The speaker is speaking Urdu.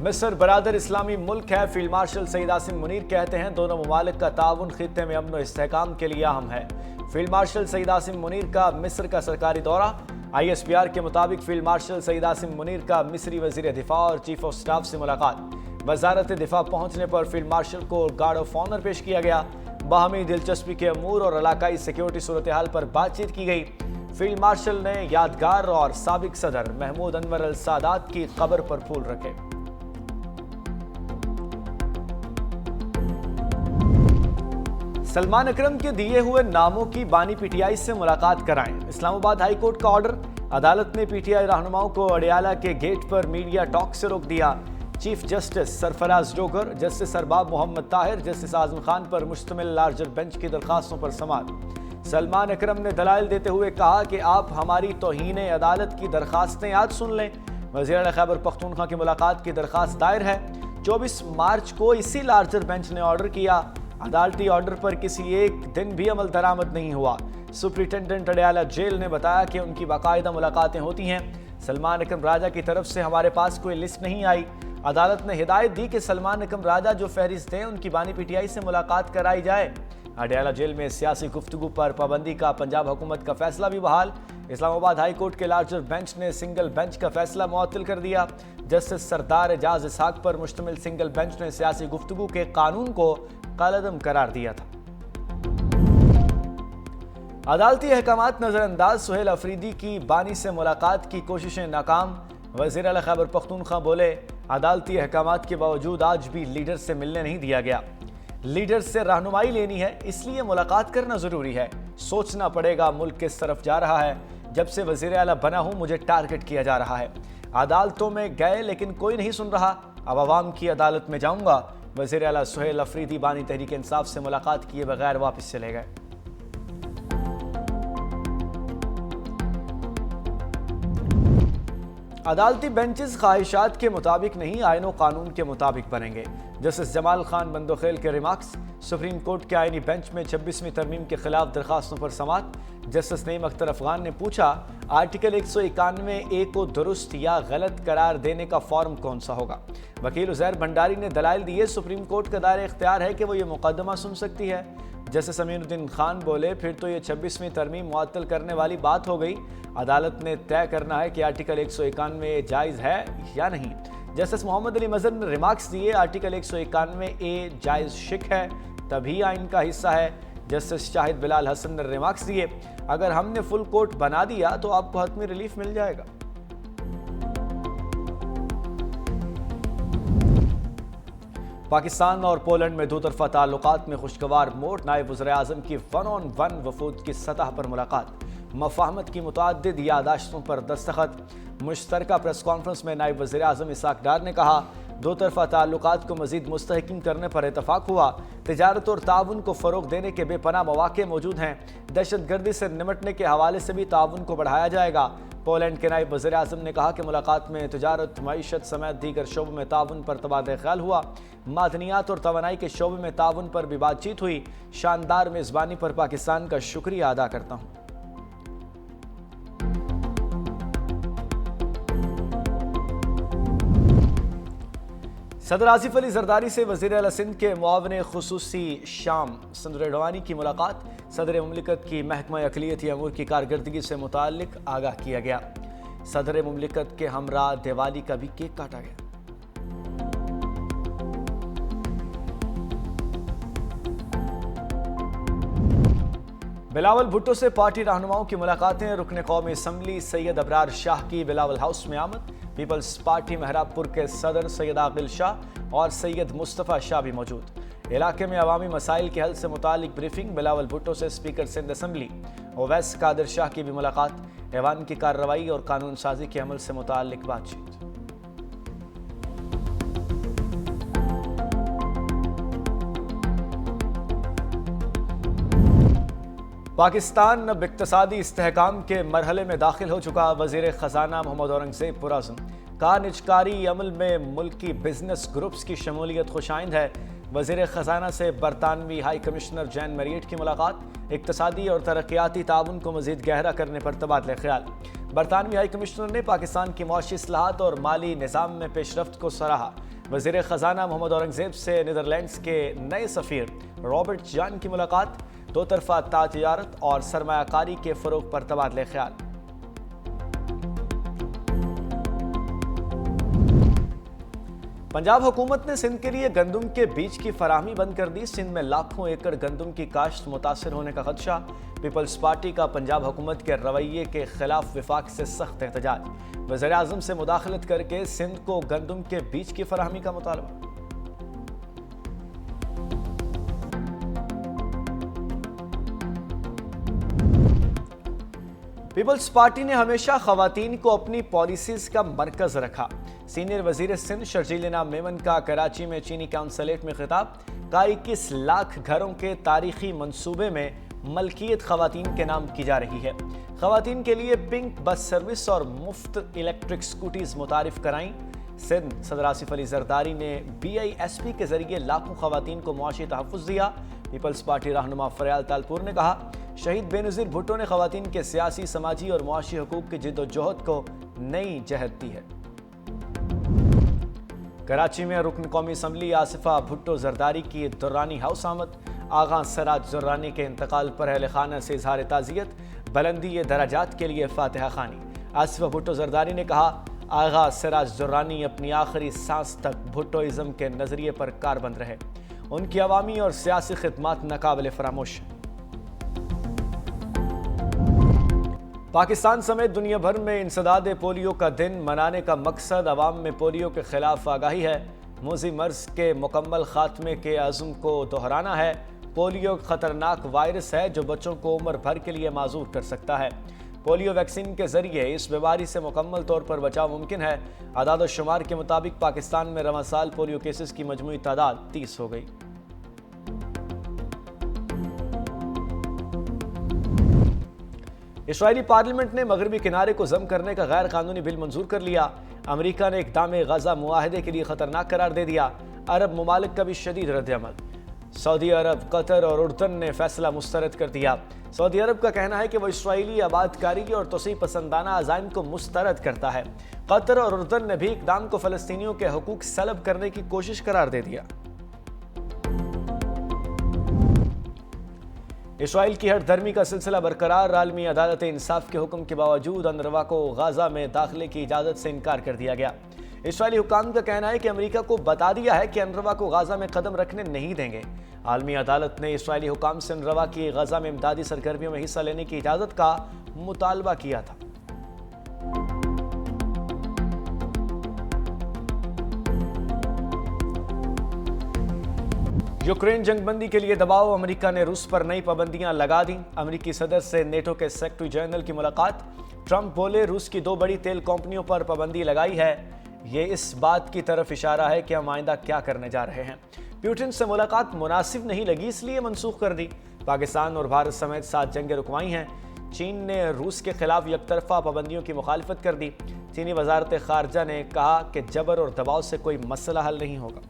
مصر برادر اسلامی ملک ہے، فیلڈ مارشل سعید عاصم منیر کہتے ہیں دونوں ممالک کا تعاون خطے میں امن و استحکام کے لیے اہم ہے۔ فیلڈ مارشل سعید عاصم منیر کا مصر کا سرکاری دورہ۔ ISPR کے مطابق فیلڈ مارشل سعید عاصم منیر کا مصری وزیر دفاع اور چیف آف سٹاف سے ملاقات۔ وزارت دفاع پہنچنے پر فیلڈ مارشل کو گارڈ آف آنر پیش کیا گیا۔ باہمی دلچسپی کے امور اور علاقائی سیکیورٹی صورتحال پر بات چیت کی گئی۔ فیلڈ مارشل نے یادگار اور سابق صدر محمود انور السادات کی قبر پر پھول رکھے۔ سلمان اکرم کے دیے ہوئے ناموں کی بانی PTI سے ملاقات کرائیں۔ اسلام آباد ہائی کورٹ کا آرڈر۔ عدالت نے PTI رہنماؤں کو اڈیالہ کے گیٹ پر میڈیا ٹاک سے روک دیا۔ چیف جسٹس سرفراز ڈوگر، جسٹس ارباب محمد طاہر، جسٹس اعظم خان پر مشتمل لارجر بینچ کی درخواستوں پر سماعت۔ سلمان اکرم نے دلائل دیتے ہوئے کہا کہ آپ ہماری توہین عدالت کی درخواستیں آج سن لیں۔ وزیر اعلیٰ خیبر پختونخوا کی ملاقات کی درخواست دائر ہے۔ 24 مارچ کو اسی لارجر بینچ نے آرڈر کیا۔ عدالتی آرڈر پر کسی ایک دن بھی عمل درآمد نہیں ہوا۔ سپرنٹنڈنٹ اڈیالہ جیل نے بتایا کہ ان کی باقاعدہ ملاقاتیں ہوتی ہیں۔ سلمان اکرم راجہ کی طرف سے ہمارے پاس کوئی لسٹ نہیں آئی۔ عدالت نے ہدایت دی کہ سلمان اکرم راجہ جو فہرست دیں ان کی بانی PTI سے ملاقات کرائی جائے۔ اڈیالہ جیل میں سیاسی گفتگو پر پابندی کا پنجاب حکومت کا فیصلہ بھی بحال۔ اسلام آباد ہائی کورٹ کے لارجر بینچ نے سنگل بینچ کا فیصلہ معطل کر دیا۔ جسٹس سردار اعجاز اسحاق پر مشتمل سنگل بینچ نے سیاسی گفتگو کے قانون کو کالعدم قرار دیا تھا۔ عدالتی احکامات نظر انداز، سہیل افریدی کی بانی سے ملاقات کی کوششیں ناکام۔ وزیر اعلیٰ خیبر پختونخوا بولے عدالتی احکامات کے باوجود آج بھی لیڈر سے ملنے نہیں دیا گیا۔ لیڈر سے رہنمائی لینی ہے، اس لیے ملاقات کرنا ضروری ہے۔ سوچنا پڑے گا ملک کس طرف جا رہا ہے۔ جب سے وزیر اعلیٰ بنا ہوں مجھے ٹارگٹ کیا جا رہا ہے۔ عدالتوں میں گئے لیکن کوئی نہیں سن رہا، اب عوام کی عدالت میں جاؤں گا۔ وزیر اعلیٰ سہیل افریدی بانی تحریک انصاف سے ملاقات کیے بغیر واپس چلے گئے۔ عدالتی بینچز خواہشات کے مطابق نہیں، آئین و قانون کے مطابق بنیں گے۔ جسٹس جمال خان بندوخیل کے ریمارکس۔ سپریم کورٹ کے آئینی بینچ میں 26ویں ترمیم کے خلاف درخواستوں پر سماعت۔ جسٹس نعیم اختر افغان نے پوچھا آرٹیکل 191A کو درست یا غلط قرار دینے کا فارم کون سا ہوگا؟ وکیل عزیر بھنڈاری نے دلائل دیے طسپریم کورٹ کا دائرہ اختیار ہے کہ وہ یہ مقدمہ سن سکتی ہے۔ جسٹس امین الدین خان بولے پھر تو یہ 26ویں ترمیم معطل کرنے والی بات ہو گئی۔ عدالت نے طے کرنا ہے کہ آرٹیکل 191A جائز ہے یا نہیں۔ جسٹس محمد علی مظہر نے ریمارکس دیے آرٹیکل 191A جائز شک ہے تبھی آئین کا حصہ ہے۔ جسٹس شاہد بلال حسن نے ریمارکس دیے اگر ہم نے فل کورٹ بنا دیا تو آپ کو حتمی ریلیف مل جائے گا۔ پاکستان اور پولینڈ میں دو طرفہ تعلقات میں خوشگوار موڑ، نائب وزیر اعظم کی 1 on 1 وفود کی سطح پر ملاقات، مفاہمت کی متعدد یادداشتوں پر دستخط۔ مشترکہ پریس کانفرنس میں نائب وزیر اعظم اسحاق ڈار نے کہا دو طرفہ تعلقات کو مزید مستحکم کرنے پر اتفاق ہوا۔ تجارت اور تعاون کو فروغ دینے کے بے پناہ مواقع موجود ہیں۔ دہشت گردی سے نمٹنے کے حوالے سے بھی تعاون کو بڑھایا جائے گا۔ پولینڈ کے نائب وزیر اعظم نے کہا کہ ملاقات میں تجارت، معیشت سمیت دیگر شعبوں میں تعاون پر تبادلہ خیال ہوا۔ معدنیات اور توانائی کے شعبے میں تعاون پر بھی بات چیت ہوئی۔ شاندار میزبانی پر پاکستان کا شکریہ ادا کرتا ہوں۔ صدر آصف علی زرداری سے وزیر اعلیٰ سندھ کے معاون خصوصی شام سندھ ریڈوانی کی ملاقات۔ صدر مملکت کی محکمہ اقلیتی امور کی کارکردگی سے متعلق آگاہ کیا گیا۔ صدر مملکت کے ہمراہ دیوالی کا بھی کیک کاٹا گیا۔ بلاول بھٹو سے پارٹی رہنماؤں کی ملاقاتیں۔ رکن قومی اسمبلی سید ابرار شاہ کی بلاول ہاؤس میں آمد۔ پیپلز پارٹی مہراب پور کے صدر سید عاقل شاہ اور سید مصطفیٰ شاہ بھی موجود۔ علاقے میں عوامی مسائل کے حل سے متعلق بریفنگ۔ بلاول بھٹو سے اسپیکر سندھ اسمبلی اویس قادر شاہ کی بھی ملاقات۔ ایوان کی کارروائی اور قانون سازی کے عمل سے متعلق بات چیت۔ پاکستان اب اقتصادی استحکام کے مرحلے میں داخل ہو چکا۔ وزیر خزانہ محمد اورنگزیب پرعزم۔ کہا نجکاری عمل میں ملکی بزنس گروپس کی شمولیت خوش آئند ہے۔ وزیر خزانہ سے برطانوی ہائی کمشنر جین میریٹ کی ملاقات۔ اقتصادی اور ترقیاتی تعاون کو مزید گہرا کرنے پر تبادلہ خیال۔ برطانوی ہائی کمشنر نے پاکستان کی معاشی اصلاحات اور مالی نظام میں پیش رفت کو سراہا۔ وزیر خزانہ محمد اورنگزیب سے نیدرلینڈز کے نئے سفیر رابرٹ جان کی ملاقات، دو طرفہ تجارت اور سرمایہ کاری کے فروغ پر تبادلہ خیال۔ پنجاب حکومت نے سندھ کے لیے گندم کے بیج کی فراہمی بند کر دی۔ سندھ میں لاکھوں ایکڑ گندم کی کاشت متاثر ہونے کا خدشہ۔ پیپلز پارٹی کا پنجاب حکومت کے رویے کے خلاف وفاق سے سخت احتجاج۔ وزیر اعظم سے مداخلت کر کے سندھ کو گندم کے بیج کی فراہمی کا مطالبہ۔ پیپلز پارٹی نے ہمیشہ خواتین کو اپنی پالیسیز کا مرکز رکھا۔ سینئر وزیر سندھ شرجیل نام میمن کا کراچی میں چینی کونسلیٹ میں خطاب، کہا 21 لاکھ گھروں کے تاریخی منصوبے میں ملکیت خواتین کے نام کی جا رہی ہے۔ خواتین کے لیے پنک بس سروس اور مفت الیکٹرک سکوٹیز متعارف کرائیں۔ سندھ صدر آصف علی زرداری نے BISP کے ذریعے لاکھوں خواتین کو معاشی تحفظ دیا۔ پیپلز پارٹی رہنما فریال تالپور نے کہا، شہید بے نظیر بھٹو نے خواتین کے سیاسی، سماجی اور معاشی حقوق کی جد و جہد کو نئی جہت دی ہے۔ کراچی میں رکن قومی اسمبلی آصفہ بھٹو زرداری کی درانی ہاؤس آمد۔ آغا سراج زرانی کے انتقال پر اہل خانہ سے اظہار تعزیت، بلندی درجات کے لیے فاتحہ خوانی۔ آصفہ بھٹو زرداری نے کہا، آغا سراج زرانی اپنی آخری سانس تک بھٹوازم کے نظریے پر کاربند رہے۔ ان کی عوامی اور سیاسی خدمات ناقابل فراموش ہیں۔ پاکستان سمیت دنیا بھر میں انسداد پولیو کا دن منانے کا مقصد عوام میں پولیو کے خلاف آگاہی ہے۔ موذی مرض کے مکمل خاتمے کے عزم کو دہرانا ہے۔ پولیو خطرناک وائرس ہے جو بچوں کو عمر بھر کے لیے معذور کر سکتا ہے۔ پولیو ویکسین کے ذریعے اس بیماری سے مکمل طور پر بچاؤ ممکن ہے۔ اعداد و شمار کے مطابق پاکستان میں رواں سال پولیو کیسز کی مجموعی تعداد 30 ہو گئی۔ اسرائیلی پارلیمنٹ نے مغربی کنارے کو ضم کرنے کا غیر قانونی بل منظور کر لیا۔ امریکہ نے اقدام غزہ معاہدے کے لیے خطرناک قرار دے دیا۔ عرب ممالک کا بھی شدید رد عمل۔ سعودی عرب، قطر اور اردن نے فیصلہ مسترد کر دیا۔ سعودی عرب کا کہنا ہے کہ وہ اسرائیلی آباد کاری اور توسیع پسندانہ عزائم کو مسترد کرتا ہے۔ قطر اور اردن نے بھی اقدام کو فلسطینیوں کے حقوق سلب کرنے کی کوشش قرار دے دیا۔ اسرائیل کی ہٹ دھرمی کا سلسلہ برقرار۔ عالمی عدالت انصاف کے حکم کے باوجود انروا کو غزہ میں داخلے کی اجازت سے انکار کر دیا گیا۔ اسرائیلی حکام کا کہنا ہے کہ امریکہ کو بتا دیا ہے کہ انروا کو غزہ میں قدم رکھنے نہیں دیں گے۔ عالمی عدالت نے اسرائیلی حکام سے انروا کی غزہ میں امدادی سرگرمیوں میں حصہ لینے کی اجازت کا مطالبہ کیا تھا۔ یوکرین جنگ بندی کے لیے دباؤ، امریکہ نے روس پر نئی پابندیاں لگا دیں۔ امریکی صدر سے نیٹو کے سیکرٹری جنرل کی ملاقات۔ ٹرمپ بولے، روس کی 2 بڑی تیل کمپنیوں پر پابندی لگائی ہے، یہ اس بات کی طرف اشارہ ہے کہ ہم آئندہ کیا کرنے جا رہے ہیں۔ پیوٹن سے ملاقات مناسب نہیں لگی، اس لیے منسوخ کر دی۔ پاکستان اور بھارت سمیت 7 جنگیں رکوائی ہیں۔ چین نے روس کے خلاف یک طرفہ پابندیوں کی مخالفت کر دی۔ چینی وزارت خارجہ نے کہا کہ جبر اور دباؤ سے کوئی مسئلہ حل نہیں ہوگا۔